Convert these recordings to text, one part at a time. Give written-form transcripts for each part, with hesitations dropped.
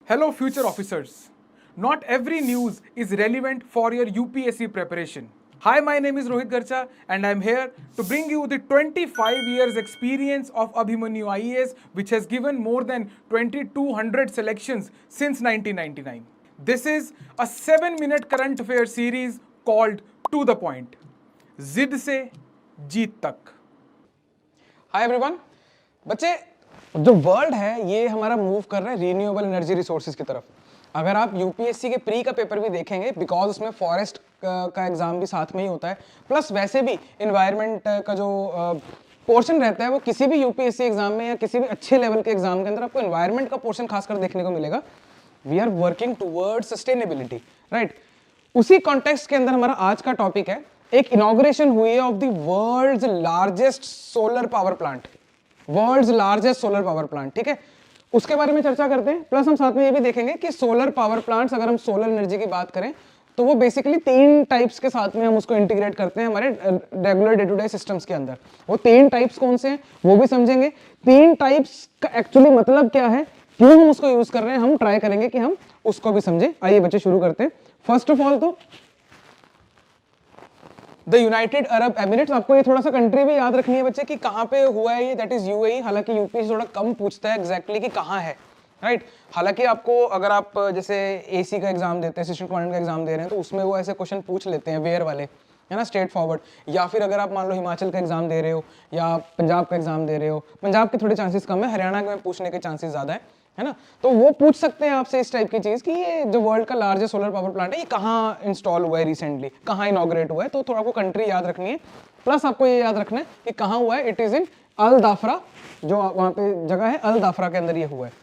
Hello, future officers. Not every news is relevant for your UPSC preparation. Hi, my name is Rohit Garcha, and I'm here to bring you the 25 years experience of Abhimanyu IAS, which has given more than 2200 selections since 1999. This is a 7-minute current affair series called To the Point. जिद से जीत तक. Hi everyone. बच्चे, जो world है ये हमारा move कर रहा है रीन्यूएबल एनर्जी रिसोर्सेज की तरफ। अगर आप यूपीएससी के प्री का पेपर भी देखेंगे, बिकॉज उसमें फॉरेस्ट का एग्जाम भी साथ में ही होता है, प्लस वैसे भी इन्वायरमेंट का जो पोर्शन रहता है वो किसी भी यूपीएससी एग्जाम में या किसी भी अच्छे लेवल के एग्जाम के अंदर आपको इन्वायरमेंट का पोर्शन खासकर देखने को मिलेगा। We are working towards sustainability, right. उसी कॉन्टेक्स्ट के अंदर हमारा आज का टॉपिक है, एक इनॉग्रेशन हुई है of the world's largest solar power plant, world's largest solar power plant, ठीक है। उसके बारे में चर्चा करते हैं, प्लस हम साथ में ये भी देखेंगे कि सोलर पावर प्लांट्स, अगर हम सोलर एनर्जी की बात करें तो वो बेसिकली 3 टाइप्स के साथ में हम उसको इंटीग्रेट करते हैं हमारे regular day to day systems के अंदर। वो 3 टाइप्स कौन से हैं वो भी समझेंगे। 3 टाइप्स का एक्चुअली मतलब क्या है, क्यों हम उसको यूज कर रहे हैं, हम ट्राई करेंगे कि हम उसको भी समझे। आइए बच्चे शुरू करते हैं। फर्स्ट ऑफ ऑल तो द यूनाइटेड अरब एमिरेट्स। आपको ये थोड़ा सा कंट्री भी याद रखनी है बच्चे कि कहाँ पे हुआ है ये, दैट इज यूएई। हालांकि यूपी से थोड़ा कम पूछता है एग्जैक्टली कि कहाँ है, राइट। हालांकि आपको अगर आप जैसे एसी का एग्जाम देते हैं, असिस्टेंट कमांडेंट का एग्जाम दे रहे हैं, तो उसमें वो ऐसे क्वेश्चन पूछ लेते हैं वेयर वाले, है ना, स्ट्रेट फॉरवर्ड। या फिर अगर आप मान लो हिमाचल का एग्जाम दे रहे हो या पंजाब का एग्जाम दे रहे हो, पंजाब के थोड़े चांसेस कम है, हरियाणा में पूछने के चांसेस ज्यादा है ना, तो वो पूछ सकते हैं आपसे इस टाइप की चीज कि ये जो वर्ल्ड का लार्जेस्ट सोलर पावर प्लांट है ये कहाँ इंस्टॉल हुआ है रिसेंटली, कहाँ इनॉग्रेट हुआ है। तो थोड़ा आपको कंट्री याद रखनी है, प्लस आपको ये याद रखना है कि कहाँ हुआ है। इट इज इन अल दाफरा, जो वहाँ पे जगह है अल दाफरा के अंदर ये हुआ है।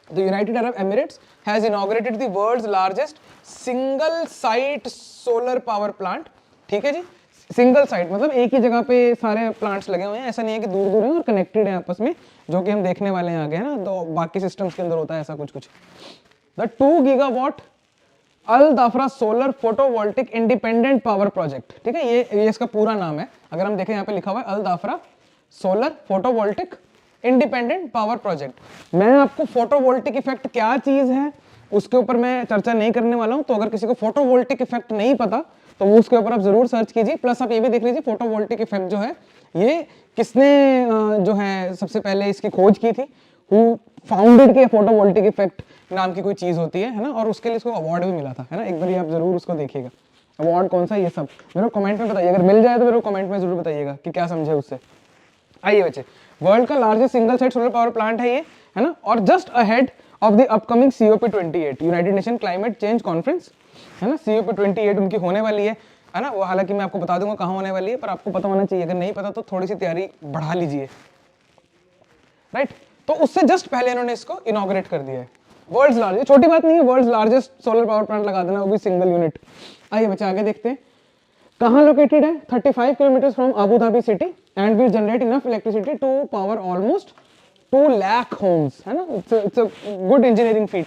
The United Arab Emirates has inaugurated the world's largest single site solar power plant, ठीक है जी। सिंगल साइट मतलब एक ही जगह पे सारे प्लांट्स लगे हुए हैं, ऐसा नहीं है कि दूर दूर हैं और कनेक्टेड हैं आपस में, जो कि हम देखने वाले हैं आगे, है ना। तो बाकी सिस्टम्स के अंदर होता है ऐसा कुछ कुछ। The 2 gigawatt Al Dhafra solar photovoltaic independent power project, ठीक है, ये इसका पूरा नाम है। अगर हम देखें यहाँ पे लिखा हुआ है Al Dhafra solar photovoltaic independent power project. मैं आपको फोटोवोल्टिक इफेक्ट क्या चीज है उसके ऊपर मैं चर्चा नहीं करने वाला हूं, तो अगर किसी को फोटोवोल्टिक इफेक्ट नहीं पता तो वो उसके ऊपर आप जरूर सर्च कीजिए। प्लस आप ये भी देख लीजिए फोटोवोल्टिक इफेक्ट जो है ये किसने जो है सबसे पहले इसकी खोज की थी, हु फाउंडेड के फोटोवोल्टिक इफेक्ट नाम की कोई चीज होती है ना, और उसके लिए इसको अवार्ड भी मिला था, है ना। एक बार आप जरूर उसको देखिएगा, अवार्ड कौन सा ये सब मेरे को कमेंट में बताइए, अगर मिल जाए तो मेरे को कमेंट में जरूर बताइएगा कि क्या समझे उससे। आइए बच्चे, वर्ल्ड का largest single site solar power plant है ये, है ना, और just ahead of the upcoming COP28 United nation climate change conference, है ना। COP28 उनकी होने वाली है ना। वो हालांकि मैं आपको बता दूंगा कहाँ होने वाली है, पर आपको पता होना चाहिए, अगर नहीं पता तो थोड़ी सी तैयारी बढ़ा लीजिए, राइट। तो उससे जस्ट पहले इन्होंने इसको इनॉग्रेट कर दिया है। वर्ल्ड्स लार्जेस्ट, छोटी बात नहीं है, world's largest solar power plant लगा देना, वो भी सिंगल यूनिट। आइए बच्चे आगे देखते हैं कहाँ लोकेटेड है। 35 kilometre from Abu Dhabi city and will generate enough electricity to power almost 2 lakh homes, है ना। It's a good engineering feat.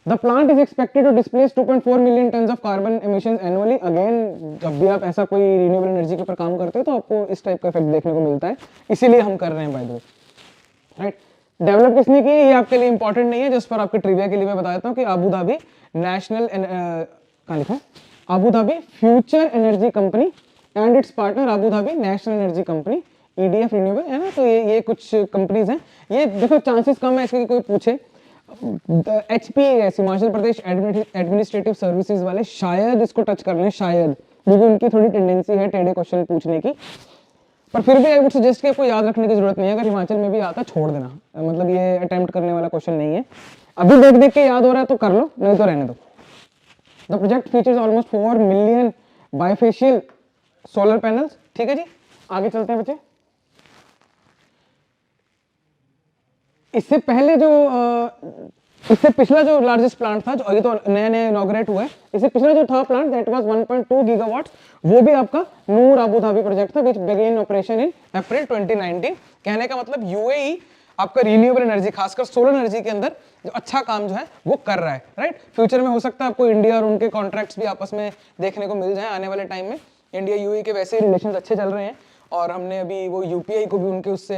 The plant is expected to displace 2.4 million tons of carbon emissions annually. Again, जब भी आप ऐसा कोई renewable energy के ऊपर काम करते हैं तो आपको इस टाइप का इफेक्ट देखने को मिलता है, इसीलिए हम कर रहे हैं by the way, right. Develop किसने की ये आपके लिए इंपॉर्टेंट नहीं है, जिस पर आपके ट्रिविया के लिए मैं बता देता हूँ कि अबू धाबी नेशनल कहाँ लिखा है, Abu Dhabi future energy company and it's partner Abu Dhabi national energy company EDF renewable, है ना। तो ये कुछ कंपनीज हैं। ये देखो चांसेस कम है इसके कोई पूछे। HPAS Himachal Pradesh administrative services वाले शायद इसको टच कर लें, शायद, क्योंकि उनकी थोड़ी टेंडेंसी है टेढ़े क्वेश्चन पूछने की। पर फिर भी आई वुड सजेस्ट कि आपको याद रखने की जरूरत नहीं है, अगर हिमाचल में भी आता छोड़ देना, मतलब ये अटेम्प्ट करने वाला क्वेश्चन नहीं है। अभी देख देख के याद हो रहा है तो कर लो, नहीं तो रहने दो। The project features almost 4 million bifacial solar panels, ठीक है जी। आगे चलते हैं बच्चे। इससे पहले जो इससे पिछला जो लार्जेस्ट प्लांट था, जो अभी तो नया नया इनॉग्रेट हुआ है, इससे पिछला जो था प्लांट दैट वाज 1.2 गीगावाट्स, वो भी आपका नूर अबू धाबी प्रोजेक्ट था, व्हिच बिगेन ऑपरेशन इन अप्रैल 2019। कहने का मतलब यूएई आपका रिन्यूएबल एनर्जी, खासकर सोलर एनर्जी के अंदर जो अच्छा काम जो है वो कर रहा है, राइट। फ्यूचर में हो सकता है आपको इंडिया और उनके कॉन्ट्रैक्ट्स भी आपस में देखने को मिल जाए आने वाले टाइम में। इंडिया यूएई के वैसे ही रिलेशन अच्छे चल रहे हैं, और हमने अभी वो यूपीआई को भी उनके उससे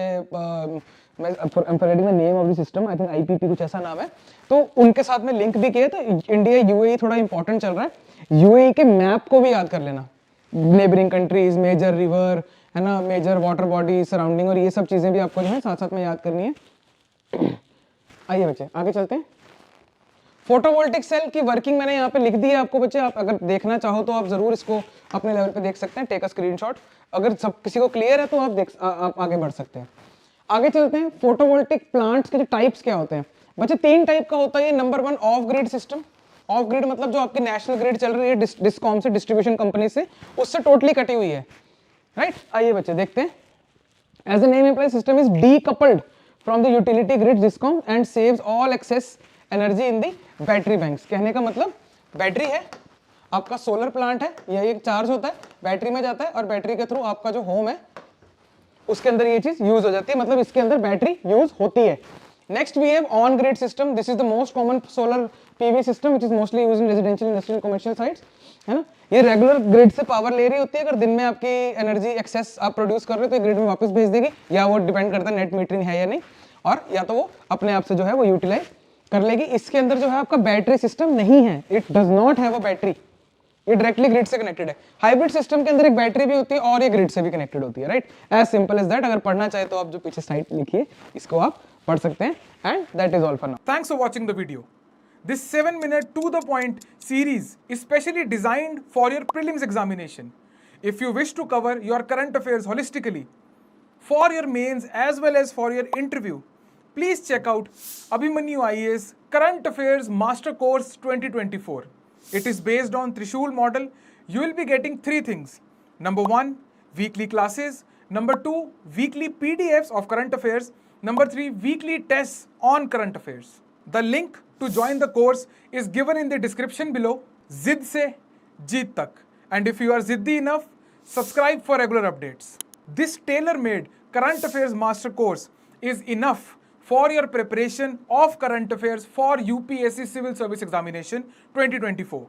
मैं I'm forgetting the name of the system, I think IPP कुछ ऐसा नाम है, तो उनके साथ में लिंक भी किया, तो इंडिया यूएई थोड़ा इंपॉर्टेंट चल रहा है। यूएई के मैप को भी याद कर लेना, नेबरिंग कंट्रीज, मेजर रिवर है ना, मेजर वाटर बॉडी सराउंडिंग, और ये सब चीजें भी आपको जो है साथ साथ में याद करनी है। आइए बच्चे आगे चलते हैं। फोटोवोल्टिक सेल की वर्किंग मैंने यहाँ पे लिख दी है आपको बच्चे, आप अगर देखना चाहो तो आप जरूर इसको अपने लेवल पे देख सकते हैं, टेक अ स्क्रीनशॉट। अगर सब किसी को क्लियर है तो आप आगे बढ़ सकते हैं। आगे चलते हैं, फोटोवोल्टिक प्लांट्स के जो टाइप्स क्या होते हैं बच्चे, 3 टाइप का होता है। Number 1 of grid system. Of grid मतलब जो आपकी नेशनल ग्रिड चल रही है डिस्कॉम से, डिस्ट्रीब्यूशन कंपनी से, उससे टोटली कटी हुई है, राइट। आइए बच्चे देखते हैं। As the name implies, system is decoupled from the utility grid discom and saves all excess energy in the battery banks। कहने का मतलब बैटरी है, आपका सोलर प्लांट है, यह एक चार्ज होता है, बैटरी में जाता है, और बैटरी के थ्रू आपका जो होम है उसके अंदर ये चीज यूज हो जाती है, मतलब इसके अंदर बैटरी यूज होती है। Next we have on grid system. This is the most common solar PV system which is mostly used in residential, industrial, commercial sites, है ना। ये रेगुलर ग्रिड से पावर ले रही होती है, अगर दिन में आपकी एनर्जी एक्सेस आप प्रोड्यूस कर रहे हो तो ग्रिड में वापस भेज देगी, या वो डिपेंड करता है नेट मीटरिंग है या नहीं, और या तो वो अपने आप से जो है वो यूटिलाइज कर लेगी। इसके अंदर जो है आपका बैटरी सिस्टम नहीं है, it does not have a battery, ये डायरेक्टली ग्रिड से कनेक्टेड है। हाइब्रिड सिस्टम के अंदर एक बैटरी भी होती है और ये ग्रिड से भी कनेक्टेड होती है, right. As simple as that. अगर पढ़ना चाहे तो आप जो पीछे साइड लिखिए इसको आप पढ़ सकते हैं, and that is all for now. Thanks for watching the video. This 7-minute to the point series is specially designed for your prelims examination. If you wish to cover your current affairs holistically for your mains as well as for your interview, please check out Abhimanyu IAS Current Affairs Master Course 2024. It is based on Trishul model. You will be getting 3 things. Number 1, weekly classes. Number 2, weekly PDFs of current affairs. Number 3, weekly tests on current affairs. The link to join the course is given in the description below. Zid se jeet tak. And if you are ziddi enough, subscribe for regular updates. This tailor-made current affairs master course is enough for your preparation of current affairs for UPSC Civil Service Examination 2024.